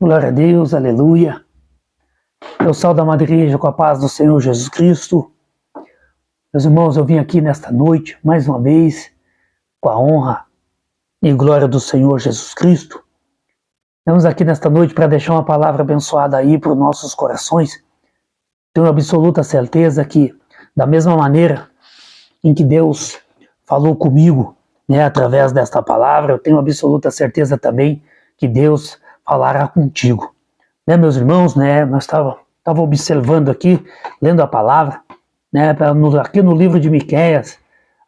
Glória a Deus, aleluia. Eu salvo a Madre Igreja com a paz do Senhor Jesus Cristo. Meus irmãos, eu vim aqui nesta noite, mais uma vez, com a honra e glória do Senhor Jesus Cristo. Estamos aqui nesta noite para deixar uma palavra abençoada aí para os nossos corações. Tenho absoluta certeza que, da mesma maneira em que Deus falou comigo, através desta palavra, eu tenho absoluta certeza também que Deus falará contigo. Meus irmãos, nós estava observando aqui, lendo a palavra, aqui no livro de Miqueias,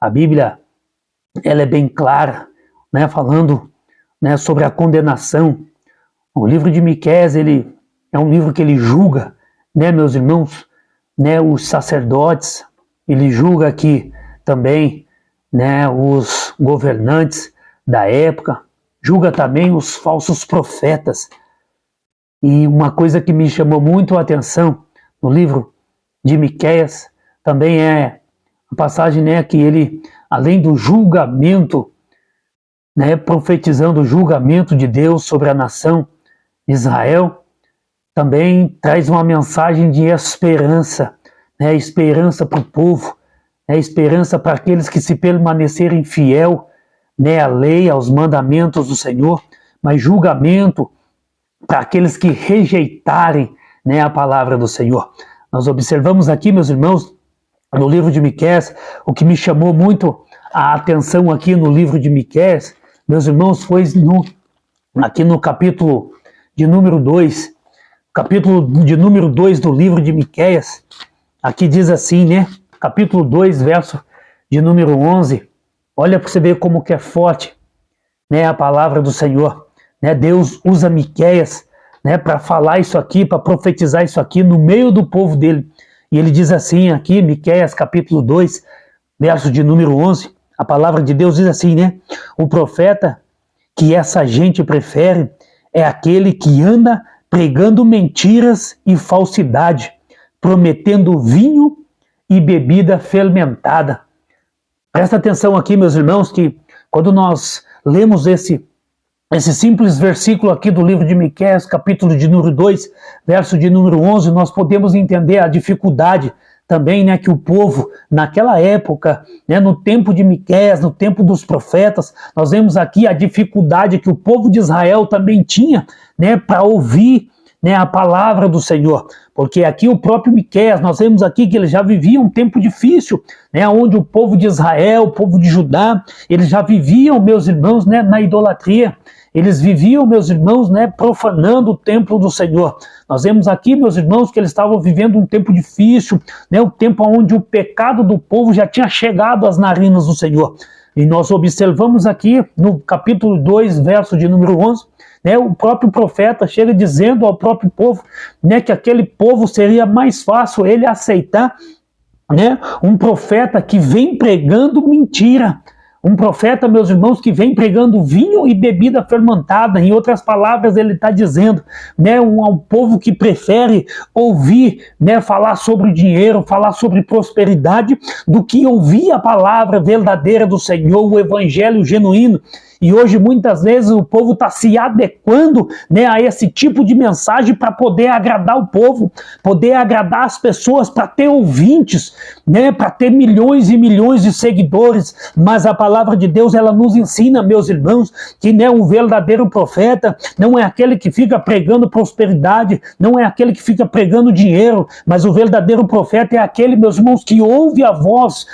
a Bíblia ela é bem clara, falando sobre a condenação. O livro de Miqueias, ele é um livro que ele julga, meus irmãos, os sacerdotes, ele julga aqui também os governantes da época, julga também os falsos profetas. E uma coisa que me chamou muito a atenção no livro de Miqueias também é a passagem que ele, além do julgamento, profetizando o julgamento de Deus sobre a nação Israel, também traz uma mensagem de esperança, esperança para o povo, esperança para aqueles que se permanecerem fiel à lei, aos mandamentos do Senhor, mas julgamento para aqueles que rejeitarem a palavra do Senhor. Nós observamos aqui, meus irmãos, no livro de Miqueias, o que me chamou muito a atenção aqui no livro de Miqueias, meus irmãos, foi aqui no capítulo de número 2, capítulo de número 2 do livro de Miqueias, aqui diz assim, capítulo 2, verso de número 11, olha para você ver como que é forte, a palavra do Senhor, Deus usa Miqueias, para falar isso aqui, para profetizar isso aqui no meio do povo dele, e ele diz assim aqui, Miqueias capítulo 2, verso de número 11, a palavra de Deus diz assim, o profeta que essa gente prefere é aquele que anda pregando mentiras e falsidade, prometendo vinho e bebida fermentada. Presta atenção aqui, meus irmãos, que quando nós lemos esse simples versículo aqui do livro de Miqueias, capítulo de número 2, verso de número 11, nós podemos entender a dificuldade também, que o povo, naquela época, no tempo de Miqueias, no tempo dos profetas, nós vemos aqui a dificuldade que o povo de Israel também tinha, para ouvir a palavra do Senhor, porque aqui o próprio Miqueias, nós vemos aqui que ele já vivia um tempo difícil, onde o povo de Israel, o povo de Judá, eles já viviam, meus irmãos, na idolatria. Eles viviam, meus irmãos, profanando o templo do Senhor. Nós vemos aqui, meus irmãos, que eles estavam vivendo um tempo difícil, o tempo onde o pecado do povo já tinha chegado às narinas do Senhor. E nós observamos aqui, no capítulo 2, verso de número 11, o próprio profeta chega dizendo ao próprio povo, que aquele povo seria mais fácil ele aceitar, um profeta que vem pregando mentira. Um profeta, meus irmãos, que vem pregando vinho e bebida fermentada. Em outras palavras, ele está dizendo, um povo que prefere ouvir, falar sobre dinheiro, falar sobre prosperidade, do que ouvir a palavra verdadeira do Senhor, o evangelho genuíno. E hoje, muitas vezes, o povo está se adequando a esse tipo de mensagem para poder agradar o povo, poder agradar as pessoas, para ter ouvintes, para ter milhões e milhões de seguidores. Mas a palavra de Deus, ela nos ensina, meus irmãos, que um verdadeiro profeta não é aquele que fica pregando prosperidade, não é aquele que fica pregando dinheiro, mas o verdadeiro profeta é aquele, meus irmãos, que ouve a voz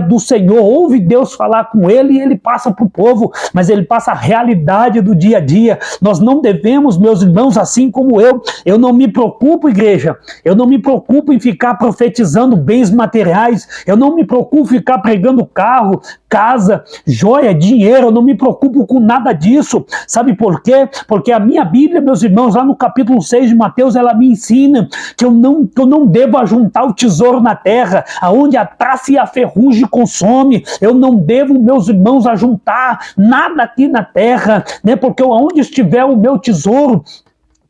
do Senhor, ouve Deus falar com ele e ele passa para o povo, mas ele passa a realidade do dia a dia. Nós não devemos, meus irmãos, assim como eu não me preocupo, igreja, eu não me preocupo em ficar profetizando bens materiais, eu não me preocupo em ficar pregando carro, casa, joia, dinheiro, eu não me preocupo com nada disso. Sabe por quê? Porque a minha Bíblia, meus irmãos, lá no capítulo 6 de Mateus, ela me ensina que eu não devo ajuntar o tesouro na terra, aonde a traça e a ferrugem consome. Eu não devo, meus irmãos, ajuntar nada aqui na terra, porque onde estiver o meu tesouro,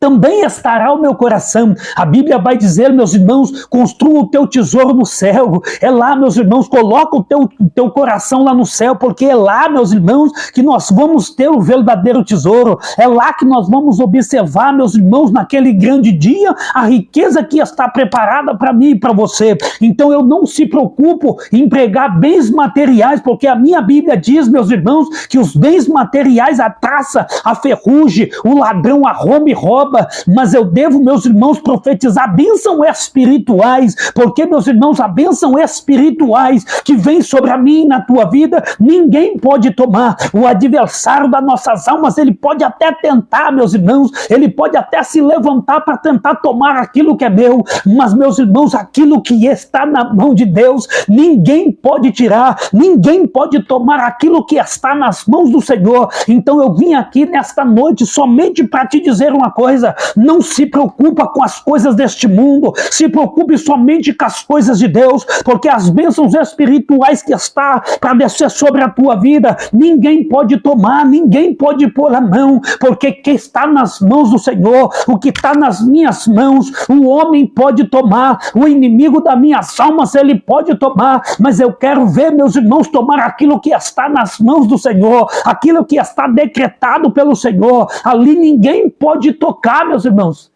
também estará o meu coração. A Bíblia vai dizer, meus irmãos, construa o teu tesouro no céu. É lá, meus irmãos, coloca o teu coração lá no céu, porque é lá, meus irmãos, que nós vamos ter o verdadeiro tesouro. É lá que nós vamos observar, meus irmãos, naquele grande dia, a riqueza que está preparada para mim e para você. Então eu não se preocupo em pregar bens materiais, porque a minha Bíblia diz, meus irmãos, que os bens materiais, a traça, a ferrugem, o ladrão arromba e rouba, mas eu devo, meus irmãos, profetizar bênçãos espirituais, porque, meus irmãos, a bênção espirituais que vem sobre a mim e na tua vida, ninguém pode tomar. O adversário das nossas almas, ele pode até tentar, meus irmãos, ele pode até se levantar para tentar tomar aquilo que é meu, mas, meus irmãos, aquilo que está na mão de Deus, ninguém pode tirar, ninguém pode tomar aquilo que está nas mãos do Senhor. Então eu vim aqui nesta noite somente para te dizer uma coisa: não se preocupa com as coisas deste mundo, se preocupe somente com as coisas de Deus, porque as bênçãos espirituais que está para descer sobre a tua vida, ninguém pode tomar, ninguém pode pôr a mão, porque que está nas mãos do Senhor, o que está nas minhas mãos, o homem pode tomar, o inimigo das minhas almas, ele pode tomar, mas eu quero ver, meus irmãos, tomar aquilo que está nas mãos do Senhor, aquilo que está decretado pelo Senhor. Ali ninguém pode tocar, meus irmãos.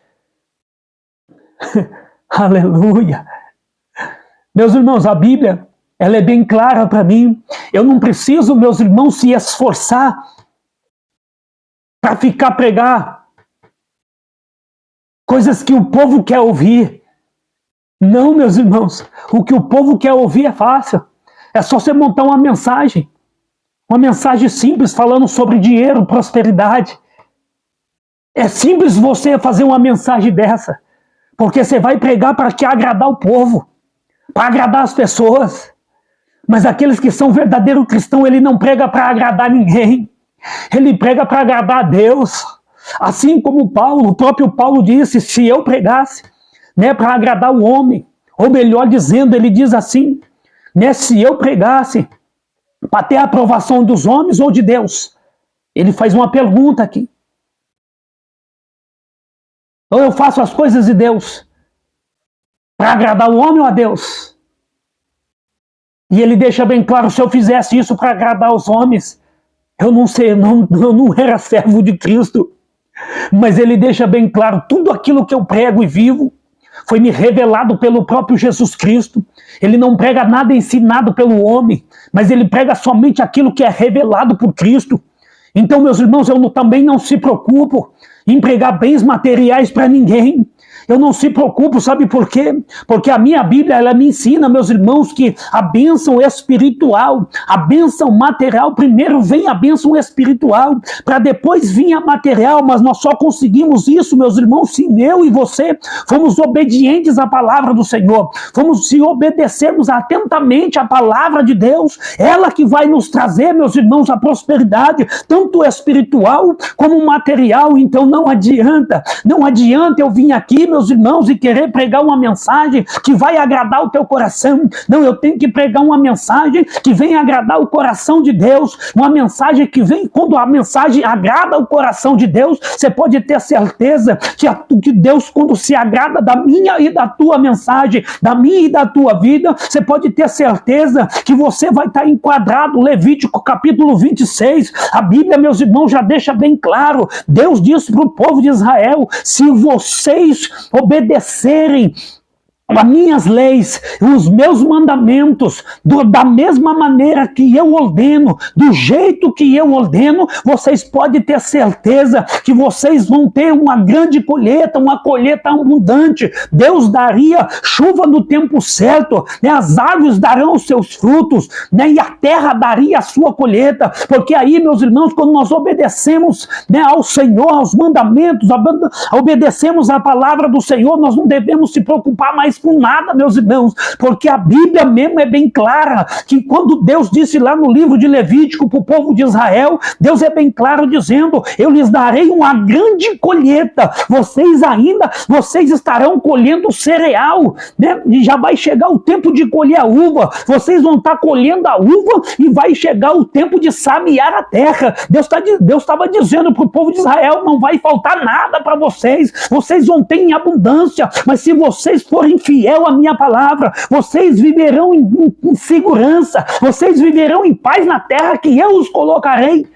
Aleluia. Meus irmãos, a Bíblia, ela é bem clara para mim. Eu não preciso, meus irmãos, se esforçar para ficar pregar coisas que o povo quer ouvir. Não, meus irmãos, o que o povo quer ouvir é fácil. É só você montar uma mensagem simples falando sobre dinheiro, prosperidade. É simples você fazer uma mensagem dessa, porque você vai pregar para que agradar o povo, para agradar as pessoas. Mas aqueles que são verdadeiros cristãos, ele não prega para agradar ninguém, ele prega para agradar a Deus. Assim como Paulo, o próprio Paulo disse, se eu pregasse, né, para agradar o homem, ou melhor dizendo, ele diz assim, né, se eu pregasse para ter a aprovação dos homens ou de Deus. Ele faz uma pergunta aqui. Ou eu faço as coisas de Deus para agradar o homem ou a Deus? E ele deixa bem claro, se eu fizesse isso para agradar os homens, eu não era servo de Cristo. Mas ele deixa bem claro, tudo aquilo que eu prego e vivo foi me revelado pelo próprio Jesus Cristo. Ele não prega nada ensinado pelo homem, mas ele prega somente aquilo que é revelado por Cristo. Então, meus irmãos, eu também não se preocupo em pregar bens materiais para ninguém. Eu não se preocupo, sabe por quê? Porque a minha Bíblia, ela me ensina, meus irmãos, que a bênção espiritual, a bênção material, primeiro vem a bênção espiritual, para depois vir a material, mas nós só conseguimos isso, meus irmãos, se eu e você fomos obedientes à palavra do Senhor, se obedecermos atentamente à palavra de Deus, ela que vai nos trazer, meus irmãos, a prosperidade, tanto espiritual como material. Então não adianta eu vir aqui, meus irmãos, e querer pregar uma mensagem que vai agradar o teu coração. Não, eu tenho que pregar uma mensagem que venha agradar o coração de Deus, uma mensagem que vem, quando a mensagem agrada o coração de Deus, você pode ter certeza que Deus, quando se agrada da minha e da tua mensagem, da minha e da tua vida, você pode ter certeza que você vai estar enquadrado. Levítico capítulo 26, a Bíblia, meus irmãos, já deixa bem claro, Deus disse para o povo de Israel, se vocês obedecerem as minhas leis, os meus mandamentos, da mesma maneira que eu ordeno, do jeito que eu ordeno, vocês podem ter certeza que vocês vão ter uma grande colheita, uma colheita abundante. Deus daria chuva no tempo certo, né? As árvores darão os seus frutos, né? E a terra daria a sua colheita, porque aí, meus irmãos, quando nós obedecemos, né, ao Senhor, aos mandamentos, obedecemos a palavra do Senhor, nós não devemos se preocupar mais mais com nada, meus irmãos, porque a Bíblia mesmo é bem clara, que quando Deus disse lá no livro de Levítico para o povo de Israel, Deus é bem claro dizendo, eu lhes darei uma grande colheita, vocês estarão colhendo cereal, né? E já vai chegar o tempo de colher a uva, vocês vão estar colhendo a uva e vai chegar o tempo de samear a terra. Deus estava dizendo para o povo de Israel, não vai faltar nada para vocês vão ter em abundância, mas se vocês forem fiel à minha palavra, vocês viverão em segurança, vocês viverão em paz na terra que eu os colocarei.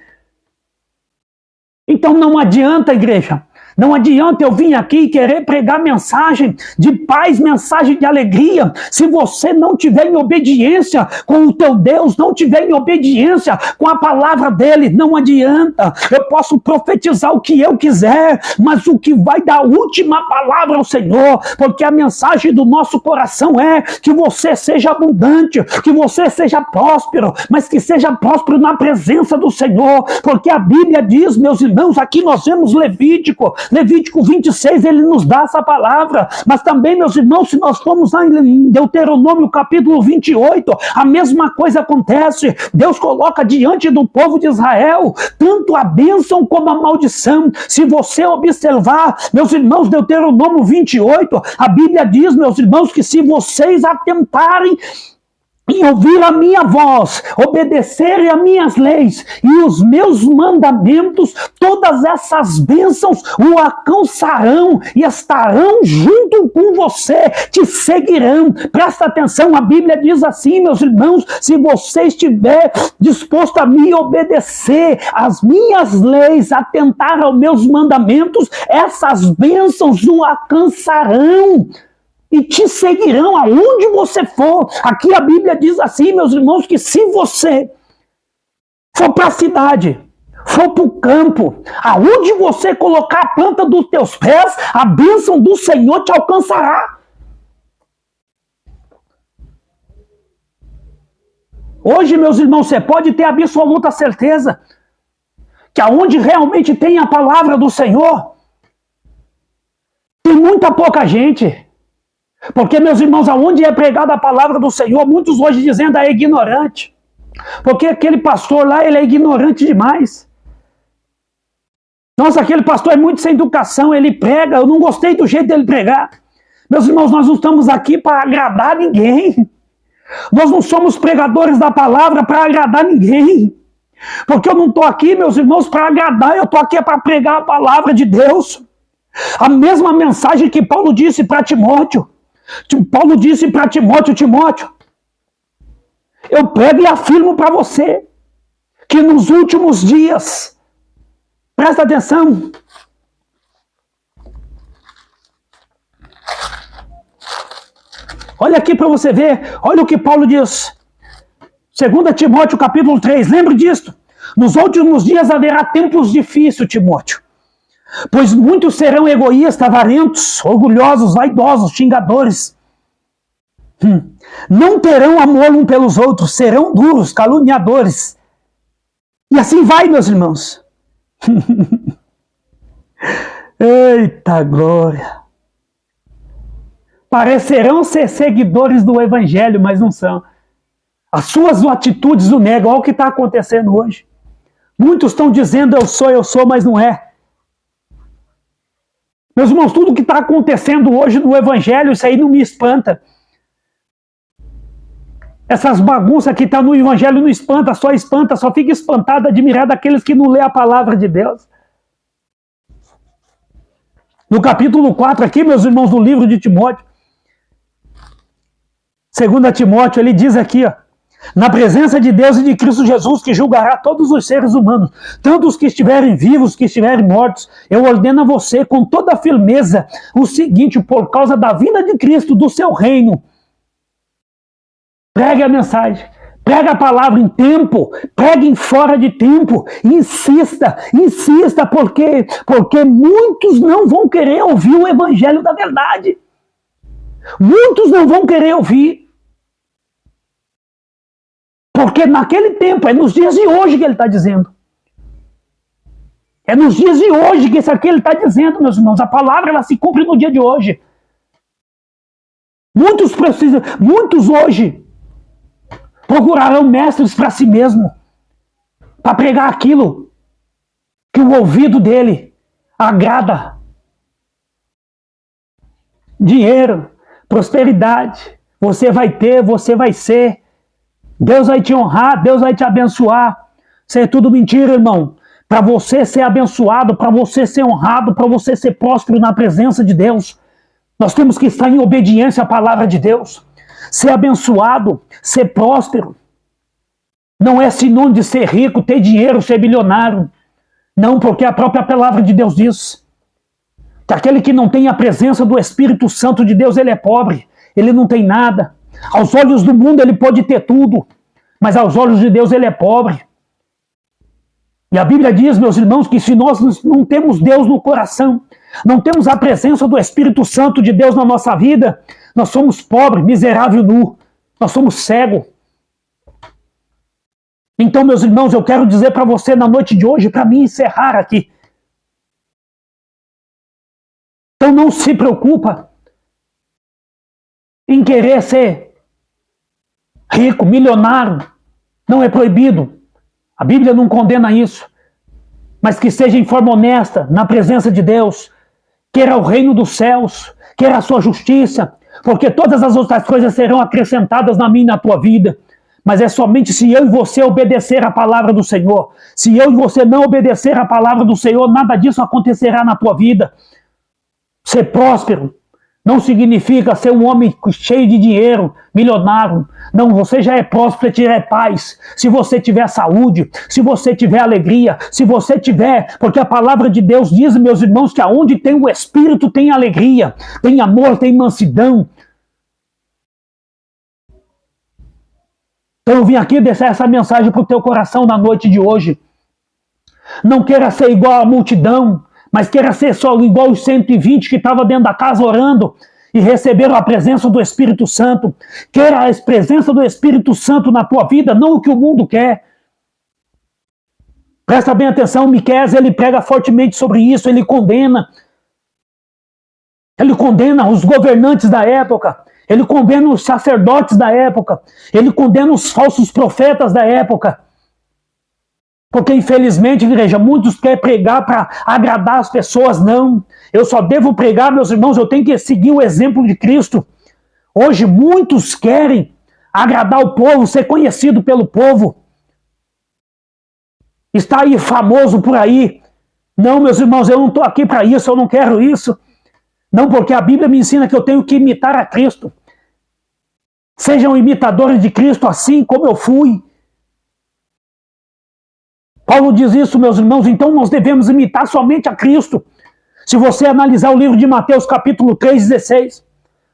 Então não adianta, igreja, não adianta eu vir aqui e querer pregar mensagem de paz, mensagem de alegria, se você não tiver em obediência com o teu Deus, não tiver em obediência com a palavra dele, não adianta. Eu posso profetizar o que eu quiser, mas o que vai dar a última palavra ao Senhor, porque a mensagem do nosso coração é que você seja abundante, que você seja próspero, mas que seja próspero na presença do Senhor, porque a Bíblia diz, meus irmãos, aqui nós vemos Levítico 26, ele nos dá essa palavra, mas também, meus irmãos, se nós formos lá em Deuteronômio capítulo 28, a mesma coisa acontece. Deus coloca diante do povo de Israel tanto a bênção como a maldição. Se você observar, meus irmãos, Deuteronômio 28, a Bíblia diz, meus irmãos, que se vocês atentarem e ouvir a minha voz, obedecerem a minhas leis e os meus mandamentos, todas essas bênçãos o alcançarão e estarão junto com você, te seguirão. Presta atenção, a Bíblia diz assim, meus irmãos, se você estiver disposto a me obedecer, as minhas leis, atentar aos meus mandamentos, essas bênçãos o alcançarão e te seguirão aonde você for. Aqui a Bíblia diz assim, meus irmãos, que se você for para a cidade, for para o campo, aonde você colocar a planta dos teus pés, a bênção do Senhor te alcançará. Hoje, meus irmãos, você pode ter absoluta certeza que aonde realmente tem a palavra do Senhor, tem muita pouca gente. Porque, meus irmãos, aonde é pregada a palavra do Senhor, muitos hoje dizendo é ignorante. Porque aquele pastor lá, ele é ignorante demais. Nossa, aquele pastor é muito sem educação, ele prega, eu não gostei do jeito dele pregar. Meus irmãos, nós não estamos aqui para agradar ninguém. Nós não somos pregadores da palavra para agradar ninguém. Porque eu não estou aqui, meus irmãos, para agradar, eu estou aqui para pregar a palavra de Deus. A mesma mensagem que Paulo disse para Timóteo. Paulo disse para Timóteo, eu prego e afirmo para você que nos últimos dias, presta atenção, olha aqui para você ver, olha o que Paulo diz, 2 Timóteo capítulo 3, lembre disto, nos últimos dias haverá tempos difíceis, Timóteo, pois muitos serão egoístas, avarentos, orgulhosos, vaidosos, xingadores. Não terão amor um pelos outros, serão duros, caluniadores. E assim vai, meus irmãos. Eita glória! Parecerão ser seguidores do Evangelho, mas não são. As suas atitudes o negam. Olha o que está acontecendo hoje. Muitos estão dizendo eu sou, mas não é. Meus irmãos, tudo que está acontecendo hoje no Evangelho, isso aí não me espanta. Essas bagunças que estão no Evangelho não espanta, só fica espantado, admirado aqueles que não lê a palavra de Deus. No capítulo 4 aqui, meus irmãos, do livro de Timóteo, 2 Timóteo, ele diz aqui, ó, na presença de Deus e de Cristo Jesus, que julgará todos os seres humanos, tanto os que estiverem vivos, os que estiverem mortos, eu ordeno a você com toda firmeza o seguinte, por causa da vinda de Cristo, do seu reino, pregue a mensagem, pregue a palavra em tempo, pregue em fora de tempo, insista, porque muitos não vão querer ouvir o evangelho da verdade. Muitos não vão querer ouvir. Porque naquele tempo, é nos dias de hoje que ele está dizendo. É nos dias de hoje que isso aqui ele está dizendo, meus irmãos. A palavra ela se cumpre no dia de hoje. Muitos hoje procurarão mestres para si mesmo, para pregar aquilo que o ouvido dele agrada. Dinheiro, prosperidade, você vai ter, você vai ser. Deus vai te honrar, Deus vai te abençoar. Isso é tudo mentira, irmão. Para você ser abençoado, para você ser honrado, para você ser próspero na presença de Deus, nós temos que estar em obediência à palavra de Deus. Ser abençoado, ser próspero, não é sinônimo de ser rico, ter dinheiro, ser bilionário. Não, porque a própria palavra de Deus diz que aquele que não tem a presença do Espírito Santo de Deus, ele é pobre, ele não tem nada. Aos olhos do mundo ele pode ter tudo, mas aos olhos de Deus ele é pobre. E a Bíblia diz, meus irmãos, que se nós não temos Deus no coração, não temos a presença do Espírito Santo de Deus na nossa vida, nós somos pobres, miserável, nu, nós somos cegos. Então, meus irmãos, eu quero dizer para você na noite de hoje, para mim encerrar aqui. Então não se preocupa em querer ser rico, milionário. Não é proibido. A Bíblia não condena isso. Mas que seja em forma honesta, na presença de Deus. Queira o reino dos céus, queira a sua justiça, porque todas as outras coisas serão acrescentadas na minha e na tua vida. Mas é somente se eu e você obedecer a palavra do Senhor. Se eu e você não obedecer a palavra do Senhor, nada disso acontecerá na tua vida. Ser próspero não significa ser um homem cheio de dinheiro, milionário. Não, você já é próspero, você tiver paz. Se você tiver saúde, se você tiver alegria, se você tiver... Porque a palavra de Deus diz, meus irmãos, que aonde tem o Espírito tem alegria, tem amor, tem mansidão. Então eu vim aqui deixar essa mensagem para o teu coração na noite de hoje. Não queira ser igual à multidão, mas queira ser só igual os 120 que estavam dentro da casa orando e receberam a presença do Espírito Santo. Queira a presença do Espírito Santo na tua vida, não o que o mundo quer. Presta bem atenção, Miqueias, ele prega fortemente sobre isso, ele condena. Ele condena os governantes da época, ele condena os sacerdotes da época, ele condena os falsos profetas da época. Porque, infelizmente, igreja, muitos querem pregar para agradar as pessoas. Não, eu só devo pregar, meus irmãos, eu tenho que seguir o exemplo de Cristo. Hoje, muitos querem agradar o povo, ser conhecido pelo povo. Está aí famoso por aí. Não, meus irmãos, eu não estou aqui para isso, eu não quero isso. Não, porque a Bíblia me ensina que eu tenho que imitar a Cristo. Sejam imitadores de Cristo assim como eu fui. Paulo diz isso, meus irmãos, então nós devemos imitar somente a Cristo. Se você analisar o livro de Mateus, capítulo 3:16,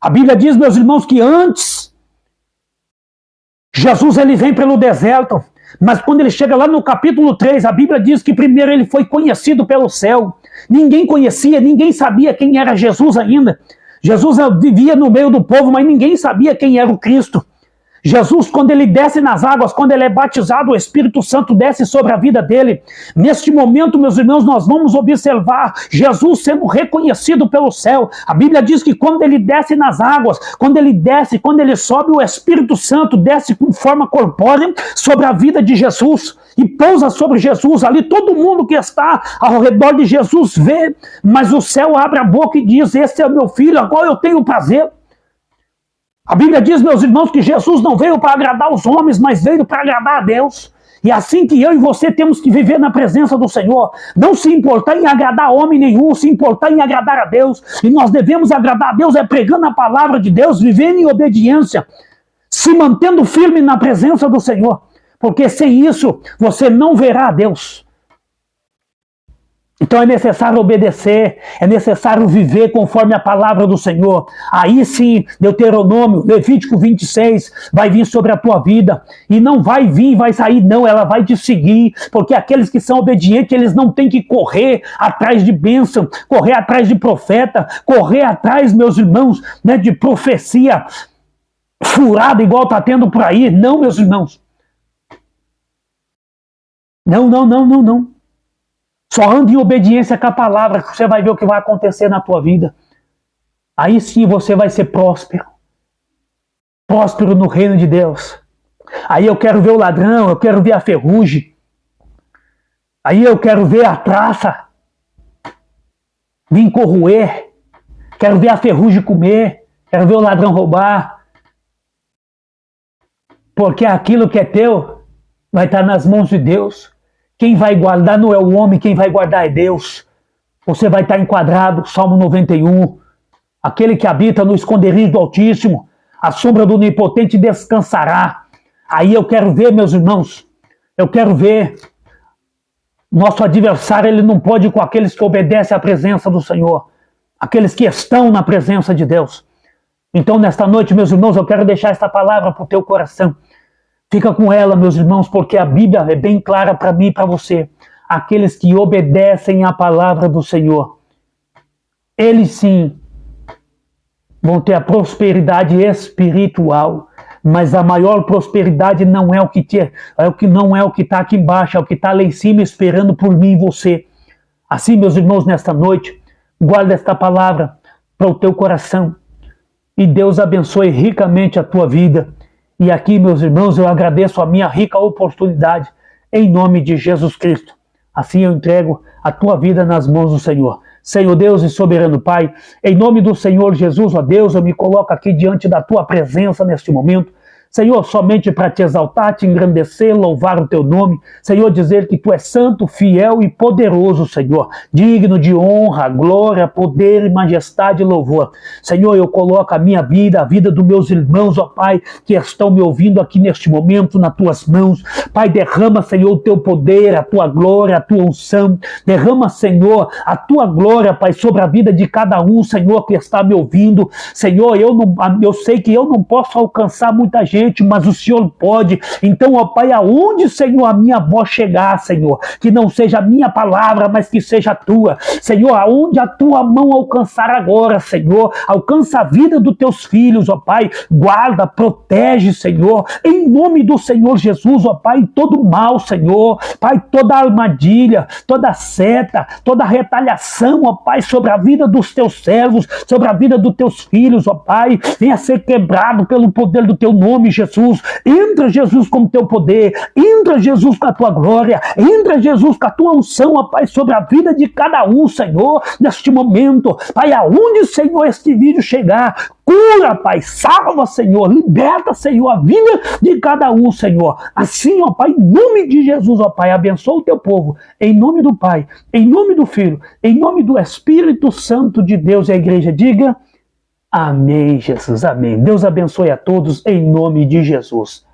a Bíblia diz, meus irmãos, que antes Jesus ele vem pelo deserto, mas quando ele chega lá no capítulo 3, a Bíblia diz que primeiro ele foi conhecido pelo céu. Ninguém conhecia, ninguém sabia quem era Jesus ainda. Jesus vivia no meio do povo, mas ninguém sabia quem era o Cristo. Jesus, quando ele desce nas águas, quando ele é batizado, o Espírito Santo desce sobre a vida dele. Neste momento, meus irmãos, nós vamos observar Jesus sendo reconhecido pelo céu. A Bíblia diz que quando ele desce nas águas, quando ele desce, quando ele sobe, o Espírito Santo desce com forma corpórea sobre a vida de Jesus e pousa sobre Jesus. Ali todo mundo que está ao redor de Jesus vê, mas o céu abre a boca e diz, esse é o meu filho, agora eu tenho prazer. A Bíblia diz, meus irmãos, que Jesus não veio para agradar os homens, mas veio para agradar a Deus. E assim que eu e você temos que viver na presença do Senhor. Não se importar em agradar homem nenhum, se importar em agradar a Deus. E nós devemos agradar a Deus pregando a palavra de Deus, vivendo em obediência, se mantendo firme na presença do Senhor. Porque sem isso, você não verá a Deus. Então é necessário obedecer, é necessário viver conforme a palavra do Senhor. Aí sim, Deuteronômio, Levítico 26, vai vir sobre a tua vida. E não vai vir e vai sair, não, ela vai te seguir. Porque aqueles que são obedientes, eles não têm que correr atrás de bênção, correr atrás de profeta, correr atrás, meus irmãos, né, de profecia furada igual está tendo por aí. Não, meus irmãos. Não. Só ande em obediência com a palavra, que você vai ver o que vai acontecer na tua vida. Aí sim você vai ser próspero. próspero no reino de Deus. Aí eu quero ver o ladrão, eu quero ver a ferrugem. Aí eu quero ver a traça vir corroer. Quero ver a ferrugem comer. Quero ver o ladrão roubar. Porque aquilo que é teu vai estar nas mãos de Deus. Quem vai guardar não é o homem, quem vai guardar é Deus. Você vai estar enquadrado, Salmo 91. Aquele que habita no esconderijo do Altíssimo, a sombra do Onipotente descansará. Aí eu quero ver, meus irmãos, eu quero ver. Nosso adversário, ele não pode ir com aqueles que obedecem à presença do Senhor, aqueles que estão na presença de Deus. Então, nesta noite, meus irmãos, eu quero deixar esta palavra para o teu coração. Fica com ela, meus irmãos, porque a Bíblia é bem clara para mim e para você. Aqueles que obedecem à palavra do Senhor, eles sim vão ter a prosperidade espiritual. Mas a maior prosperidade não é o que está aqui embaixo, é o que está lá em cima esperando por mim e você. Assim, meus irmãos, nesta noite, guarda esta palavra para o teu coração e Deus abençoe ricamente a tua vida. E aqui, meus irmãos, eu agradeço a minha rica oportunidade em nome de Jesus Cristo. Assim eu entrego a tua vida nas mãos do Senhor. Senhor Deus e soberano Pai, em nome do Senhor Jesus, ó Deus, eu me coloco aqui diante da tua presença neste momento. Senhor, somente para te exaltar, te engrandecer, louvar o teu nome. Senhor, dizer que tu és santo, fiel e poderoso, Senhor. Digno de honra, glória, poder, majestade e louvor. Senhor, eu coloco a minha vida, a vida dos meus irmãos, ó Pai, que estão me ouvindo aqui neste momento, nas tuas mãos. Pai, derrama, Senhor, o teu poder, a tua glória, a tua unção. Derrama, Senhor, a tua glória, Pai, sobre a vida de cada um, Senhor, que está me ouvindo. Senhor, eu sei que eu não posso alcançar muita gente, mas o Senhor pode. Então, ó Pai, aonde, Senhor, a minha voz chegar, Senhor, que não seja a minha palavra, mas que seja a tua. Senhor, aonde a tua mão alcançar agora, Senhor, alcança a vida dos teus filhos, ó Pai, guarda, protege, Senhor, em nome do Senhor Jesus, ó Pai, todo mal, Senhor, Pai, toda armadilha, toda seta, toda retaliação, ó Pai, sobre a vida dos teus servos, sobre a vida dos teus filhos, ó Pai, venha ser quebrado pelo poder do teu nome, Jesus. Entra, Jesus, com o teu poder. Entra, Jesus, com a tua glória. Entra, Jesus, com a tua unção, ó Pai, sobre a vida de cada um, Senhor, neste momento. Pai, aonde, Senhor, este vídeo chegar, cura, Pai, salva, Senhor, liberta, Senhor, a vida de cada um, Senhor. Assim, ó Pai, em nome de Jesus, ó Pai, abençoa o teu povo. Em nome do Pai, em nome do Filho, em nome do Espírito Santo de Deus. E a igreja diga... Amém, Jesus, amém. Deus abençoe a todos em nome de Jesus.